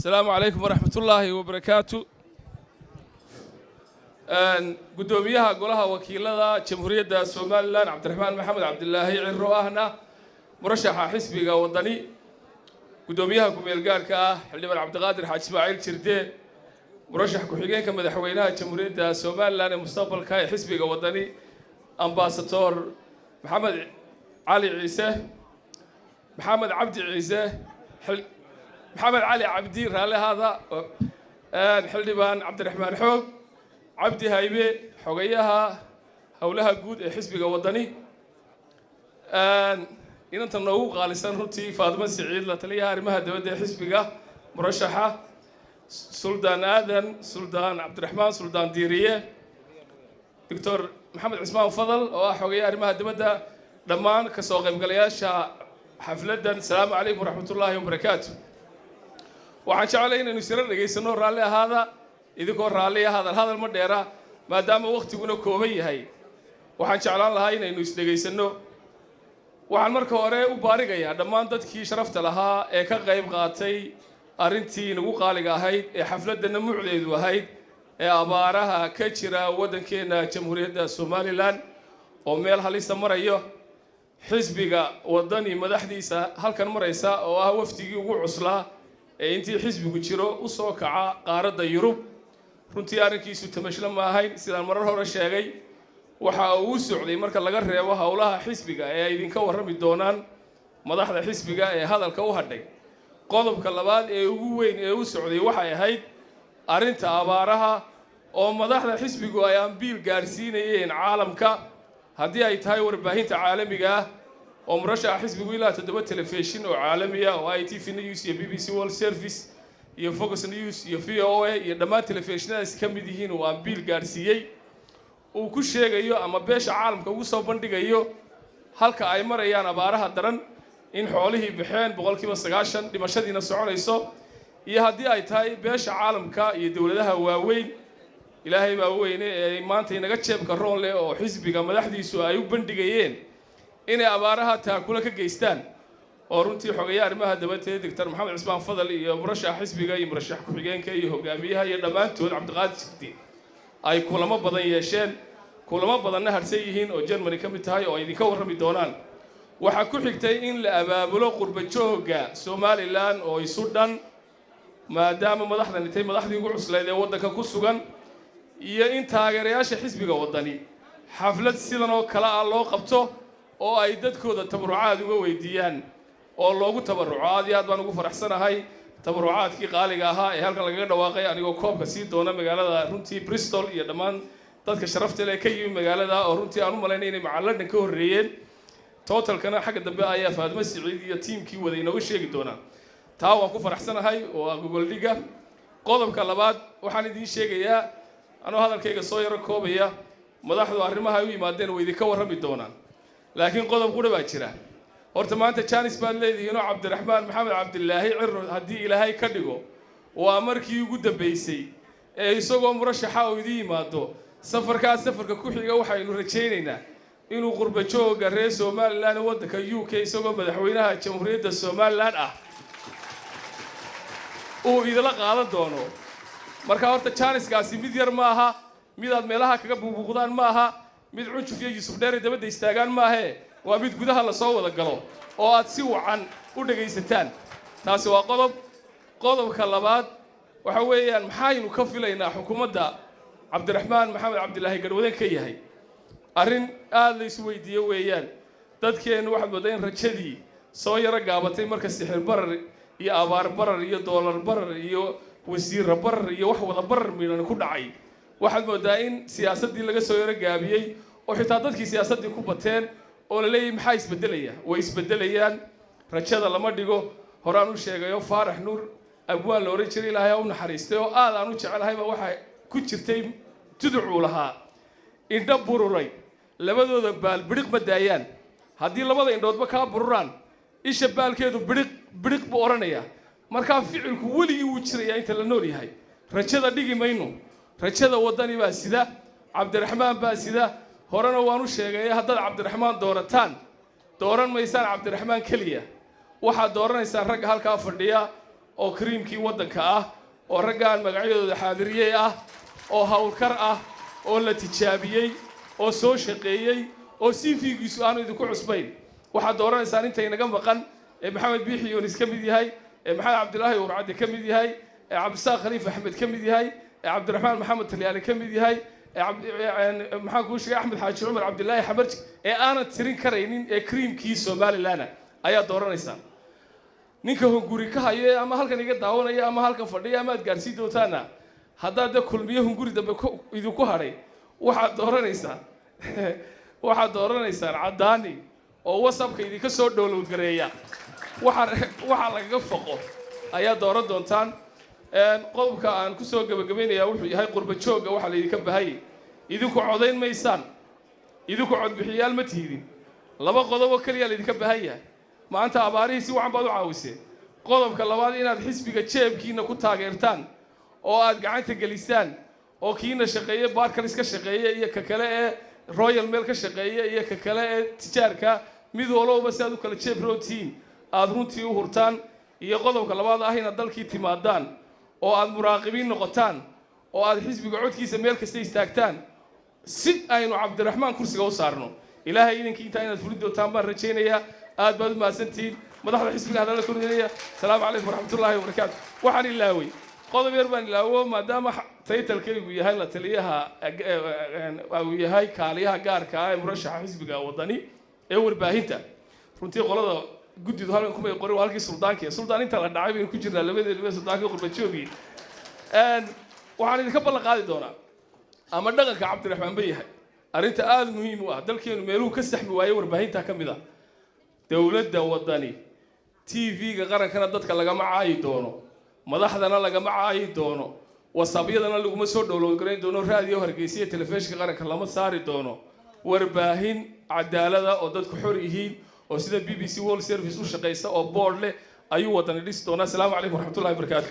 السلام عليكم ورحمة الله وبركاته. قدوميها قولها وكيلة جمهورية سوماليلاند عبد الرحمن محمد عبد الله عرو أهنا مرشح حزبي وطني. قدوميها كميل قاركا حليمان عبد القادر حاج إسماعيل شردي مرشح كحجين كمدحوينها جمهورية سوماليلاند مستقبل كاي حزبي وطني. أمباسطور محمد علي عيسى محمد عبد عيسى محمد علي عبدي رالي هذا حليمان عبد الرحمن حوق عبدي هايبي حوقيها هولها جود حزبي وطني. إن أنت نوع غالسان هنتي فاطمة سعيد لتليها رمها دودة حزبي مرشحة سلطان آدن سلطان عبد الرحمن سلطان ديرية دكتور محمد عثمان فضل وحوقيها رمها دودة دمان كسوق بقلياش حفلة. السلام عليكم ورحمة الله وبركاته. waxaan jeclahay inaynu sir dhageysano raalli ahaada idinko raalli ahaada hadal ma dheera maadaama waqtiguna kooban yahay waxaan jeclaan lahaa inaynu is dhageysano. waxaan marka hore u baarigayaa dhammaan dadkii sharafta lahaa ee ka qayb qaatay arintii nagu qaaliga ahayd ee xafladana mucdeedu ahayd ee abaaraha ka jira wadankeena jamhuuriyadda Soomaaliland oo meel halis marayo xisbiga wadani madaxdiisa halkan maraysa oo ah waftigii ugu cuslaa intii xisbigu jiro u soo kaca qaaradda Yurub runtii arrinkiisu tamashla ma ahayn sidaan marar hore sheegay waxa uu socday marka laga reebo hawlaha xisbiga ee idinka warrami doonaan madaxda xisbiga ee hadalka u hadhay. qodobka labaad ee ugu weyn ee u socday waxay ahayd arrinta abaaraha oo madaxda xisbigu ay ambiil gaarsiinayeen caalamka haddii ay tahay warbaahinta caalamiga ah oo murashaxa xisbigu ilaa 7 telefishin oo caalami ah oo ITV News iyo BBC World Service iyo Focus News iyo VOA iyo dhammaan telefishinadaas ka mid yihiin oo ambiil gaarsiiyay uu ku sheegayo ama beesha caalamka ugu soo bandhigayo halka ay marayaan abaaraha daran in xoolihii bixeen 90% dhimashadiina soconayso iyo haddii ay tahay beesha caalamka iyo dawladaha waaweyn ilaahay baa weyne ee maanta inaga jeebka roon leh oo xisbiga madaxdiisu ay u bandhigayeen inay abaaraha taakula ka geystaan oo runtii xogayaha arrimaha dibadda Dr. Maxamed Cusmaan Fadal iyo murashaxa xisbiga iyo murashax ku-xigeenka iyo hogaamiyaha iyo dhammaantood Cabdiqaadir Shirdi ay kulamo badan yeesheen kulamo badanna harsan yihiin oo Germany ka mid tahay oo idinka warrami doonaan. waxa ku xigtay in la abaabulo qurba joogga Soomaaliland oo isu dhan maadaama madaxdan intay madaxdii ugu cuslayd ee wadanka ku sugan iyo in taageerayaasha xisbiga wadani xaflad sidan oo kala ah loo qabto oo ay dadkooda tabarucaad uga weydiiyaan oo loogu tabaruco aad iyo aad baan ugu faraxsanahay tabarucaadkii qaaliga ahaa ee halkan lagaga dhawaaqay anigoo koobka sii doona magaalada runtii Bristol iyo dhammaan dadka sharafta leh ka yimid magaalada oo runtii aan u maleynay inay macalladhan ka horeeyeen totalkana xagga dambe ayaa Faadimo Siciid iyo teamkii waday inoo sheegi doonaan. taa waan ku faraxsanahay oo Google Dhiga. qodobka labaad waxaan idin sheegayaa anoo hadalkayga soo yaro koobaya madaxdu arrimaha ay u yimaadeen way idinka warrami doonaan laakiin qodob qura baa jira. horta maanta Jaanis baan leeyahay Cabdiraxmaan Maxamed Cabdillaahi Cirro haddii Ilaahay ka dhigo waa markii ugu dambeysay ee isagoo murashaxa oo idin yimaado safarka ku xiga waxaynu rajaynaynaa inuu qurba joogga reer Soomaaliland wadanka UK isagoo madaxweynaha jamhuuriyadda Soomaaliland ah uu idila qaadan doono. marka horta Jaaniskaasi mid yar ma aha mid aad meelaha kaga buubuuqdaan ma aha mid cunjuf iyo Yusuf Dheere dabada istaagaan ma aha waa mid gudaha la soo wada galo oo aad si wacan u dhageysataan. taasi waa qodobka labaad waxa weeyaan maxaynu ka filaynaa xukuumadda Cabdiraxmaan Maxamed Cabdillaahi Garwadeen ka yahay arrin aad la isu weydiiyo weeyaan. dadkeenu waxa moodaa in rajadii soo yara gaabatay marka sixir barar iyo abaar barar iyo doolar barar iyo wasiir barar iyo wax wada barar miilan ku dhacay waxaad moodaa in siyaasadii laga soo yara gaabiyay oo xitaa dadkii siyaasadii ku bateen oo la leeyahay maxay isbedelaya way isbedelayaan rajada lama dhigo. horaan u sheegayo Faarax Nuur abwaan la oran jiray Ilaahay u naxariistay oo aad aan u jecelahay waxa ku jirtay tuducu lahaa indha bururay labadooda baal biriq ma daayaan haddii labada indhoodba ka bururaan isha baalkeedu biriq buu oranaya marka ficilku weligii uu jiraya inta la nool yahay rajada dhigi mayno rajada wadani baa sida Cabdiraxmaan baa sida horena waan u sheegay haddaad Cabdiraxmaan dooran maysaan Cabdiraxmaan kaliya waxaad dooranaysaa rag halka fadhiya oo kariimkii waddanka ah oo raggaan magacyadooda xaadiriyey ah oo hawlkar ah oo la tijaabiyey oo soo shaqeeyey oo CV-giisu aanu idinku cusbayn waxaad dooranaysaan inta inaga maqan ee maxamed biixi yoonis ka mid yahay ee maxamed cabdilaahi urcadde ka mid yahay ee cabdisaaq khaliif axmed ka mid yahay ee cabdiraxmaan maxamed talyaani ka mid yahay maxaan kuu sheegay axmed xaaji cumar cabdilaahi xamarji ee aanad tirin karaynin ee kariimkii somalilan ayaa dooranaysaa ninka hunguri ka haya ama halkan iga daawanaya ama halkan fadhiya ama aad gaarsiin doontaana haddaad de kulmiyo hunguri dambe idinku hadhay waxaad dooranaysaan caddaani oo whatsappka idinka soo download gareeya waxa lagaga foqo ayaa dooran doontaan qodobka aan ku soo gabagabaynayaa wuxuu yahay qurba joogga waxa la idinka bahayay idinku codayn maysaan idinku codbixiyaal ma tiidin laba qodob oo kaliya la idinka bahan yahay maanta abaarihii si wacan baad u caawiseen qodobka labaad inaad xisbiga jeebkiina ku taageertaan oo aad gacanta gelisaan oo kiina shaqeeye barkalis ka shaqeeye iyo ka kale ee royal mail ka shaqeeye iyo ka kale ee tijaarka mid walba si aad u kala jeeb rotiin aad runtii u hurtaan iyo qodobka labaad ah inaad dalkii timaadaan oo aad muraaqibiin noqotaan oo aad xisbiga codkiisa meel kasta istaagtaan si aynu cabdiraxmaan kursiga u saarno ilaahay idinkii intaa inaad fulin doontaan baan rajaynayaa aad baad u mahadsantihiin madaxda xisbiga hadalla kordhinaya asalaamu calaykum waraxmatullaahi wabarakaatu waxaan ilaaway qodob yar baan ilaawo maadaama taytalkaygu yahay la taliyaha uu yahay kaaliyaha gaarka ah ee murashaxa xisbiga waddani ee warbaahinta runtii qolada guddidu halkan kumay qorin waa halkii suldaan inta la dhacay baynu ku jirnaa labadeena suldaankii qurbajoogii waxaan idinka ballan qaadi doonaa ama dhaqanka cabdiraxmaan ba yahay arrinta aada muhiim u ah dalkeenu meeluhu ka saxmi waayey warbaahinta ka mid ah dowladda waddani TV-ga qarankana dadka lagama caayi doono madaxdana lagama caayi doono wasabyadana laguma soo download garayn doono raadiyo hargeysa telefishinka qaranka lama saari doono warbaahin cadaalada oo dadku xor yihiin oo sida BBC World Service u shaqeysa oo board leh ayuu waddani dhisi doonaa asalaamu calaykum waraxmatullaahi wabarakaatu